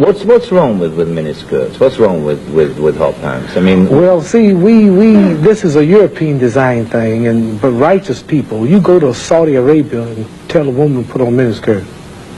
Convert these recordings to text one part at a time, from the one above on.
What's wrong with miniskirts? What's wrong with hot pants? I mean, well, see, this is a European design thing, but righteous people, you go to Saudi Arabia and tell a woman to put on miniskirt.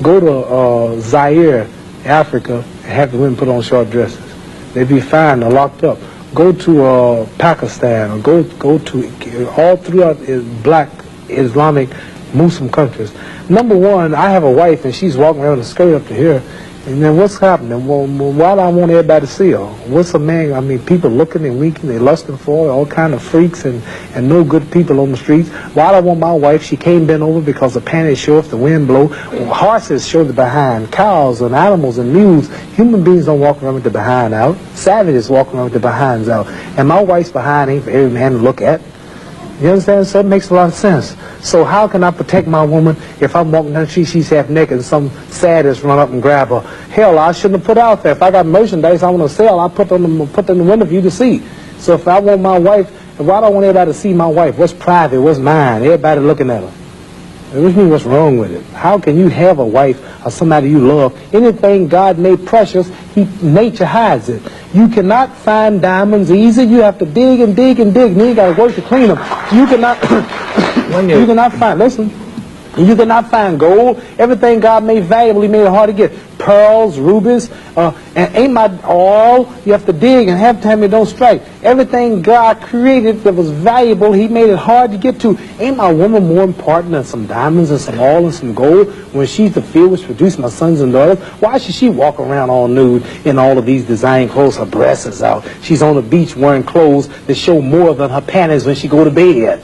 Go to Zaire, Africa, and have the women put on short dresses. They'd be fined or locked up. Go to Pakistan, or go to all throughout black Islamic Muslim countries. Number one, I have a wife and she's walking around with a skirt up to here. And then what's happening? Well, why do I want everybody to see her? What's a man? I mean, people looking and winking, they lusting for her, all kind of freaks and no good people on the streets. Why do I want my wife? She can't bend over because the panties show if the wind blow. Horses show the behind. Cows and animals and mules. Human beings don't walk around with the behind out. Savages walk around with the behinds out. And my wife's behind ain't for every man to look at. You understand? So it makes a lot of sense. So how can I protect my woman if I'm walking down the street, she's half naked, and some sadist run up and grab her? Hell, I shouldn't have put out there. If I got merchandise I want to sell, I put in the window for you to see. So if I want my wife, why do I want everybody to see my wife? What's private? What's mine? Everybody looking at her. Which means what's wrong with it? How can you have a wife or somebody you love? Anything God made precious, nature hides it. You cannot find diamonds easy. You have to dig and dig and dig. And then you got to work to clean them. You cannot. You cannot find. Listen. You cannot find gold. Everything God made valuable, He made it hard to get. Pearls, rubies, and ain't my all. You have to dig, and half the time it don't strike. Everything God created that was valuable, He made it hard to get to. Ain't my woman more important than some diamonds and some oil and some gold when she's the field which produced my sons and daughters? Why should she walk around all nude in all of these design clothes? Her breasts is out. She's on the beach wearing clothes that show more than her panties when she go to bed.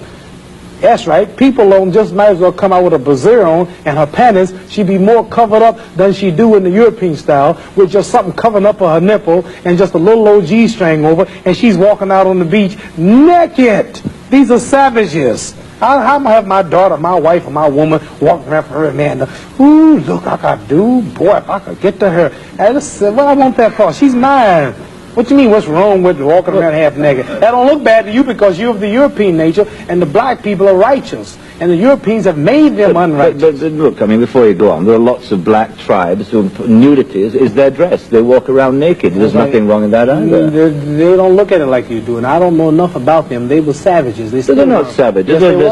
That's right. People don't just might as well come out with a brassiere on and her panties. She'd be more covered up than she do in the European style with just something covering up her nipple and just a little old G-string over, and she's walking out on the beach naked. These are savages. How am I have my daughter, my wife, or my woman walking around for her man? Ooh, look, I could do. Boy, if I could get to her. Hey, listen, what I want that for? She's mine. What you mean, what's wrong with walking around half naked? That don't look bad to you because you're of the European nature, and the black people are righteous. And the Europeans have made them unrighteous. But look, I mean, before you go on, there are lots of black tribes who nudity is their dress. They walk around naked. There's nothing wrong in that either. They don't look at it like you do, and I don't know enough about them. They were savages. They're not savages. Yes, we were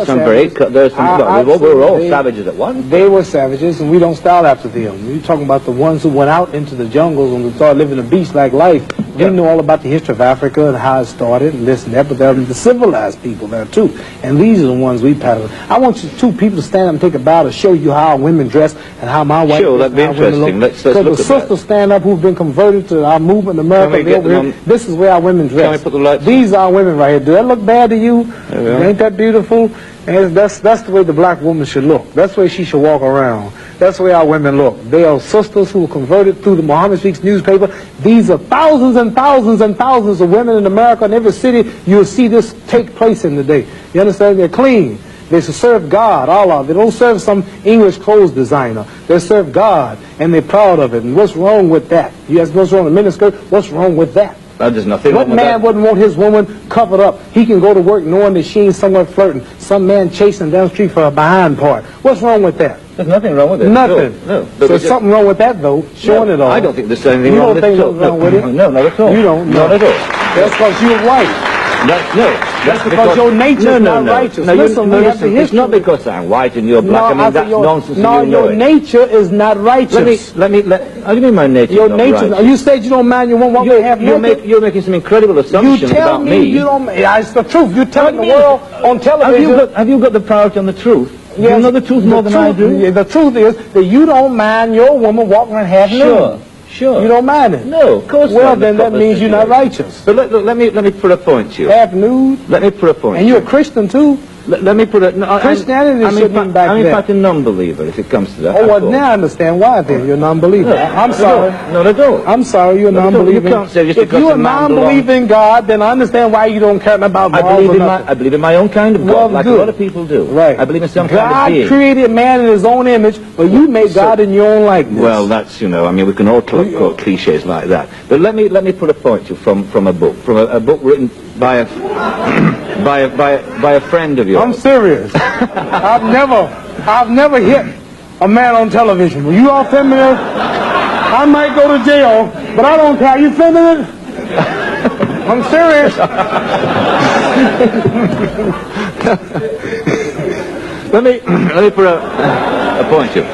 all savages at once. They were savages, and we don't style after them. You're talking about the ones who went out into the jungles and started living a beach-like life. We know all about the history of Africa and how it started and this and that, but there are the civilized people there too. And these are the ones we pattern. I want you two people to stand up and take a bow to show you how women dress and how my wife Sure, that'd be interesting. Let's look at that. So the sisters stand up who've been converted to our movement in America. This is where our women dress. Can we put the lights These are our women right here. Do that look bad to you? Ain't that beautiful? And that's the way the black woman should look. That's the way she should walk around. That's the way our women look. They are sisters who were converted through the Muhammad Speaks newspaper. These are thousands and thousands and thousands of women in America. In every city, you'll see this take place in the day. You understand? They're clean. They serve God, Allah. They don't serve some English clothes designer. They serve God, and they're proud of it. And what's wrong with that? You ask what's wrong with miniskirt? What's wrong with that? There's nothing wrong with that. What man wouldn't want his woman covered up? He can go to work knowing that she ain't somewhere flirting. Some man chasing down the street for a behind part. What's wrong with that? There's nothing wrong with it. Nothing. No. So there's something wrong with that, though, showing it all. I don't think there's anything wrong with it. You don't think there's wrong with it? No, not at all. You don't? Not at all. That's because you're white. That's because your nature is not righteous. Listen, it's not because I'm white and you're black. I mean, that's nonsense. No, your nature is not righteous. How do you mean my nature is not righteous? You said you don't mind your woman walking half naked. You're making some incredible assumptions about me. You don't. It's the truth. You're telling the world on television. Have you got the priority on the truth? Yes, you know the truth more than I do. The truth is that you don't mind your woman walking around half naked. Sure. You don't mind it? No, of course not. Well, then that means you're not righteous. But let me put a point to you. Half nude? Let me put a point. And you're a Christian too? Let me put it. No, Christianity shouldn't be back I'm in there. fact a non-believer if it comes to that. Oh, well, now I understand why then. You're a non-believer. No, I'm sorry. Not at all. I'm sorry, you're a non-believer. You can't say just if you're a non-believer in God, then I understand why you don't care about God. I believe in my own kind of God, like a lot of people do. Right. I believe in some kind of being. God created man in his own image, but you made God in your own likeness. Well, that's, I mean, we can all quote cliches like that. But let me put a point to you from a book written by a by a friend of yours. I'm serious. I've never hit a man on television. Were you all familiar? I might go to jail, but I don't care. You filming it? I'm serious. Let me put a point to you.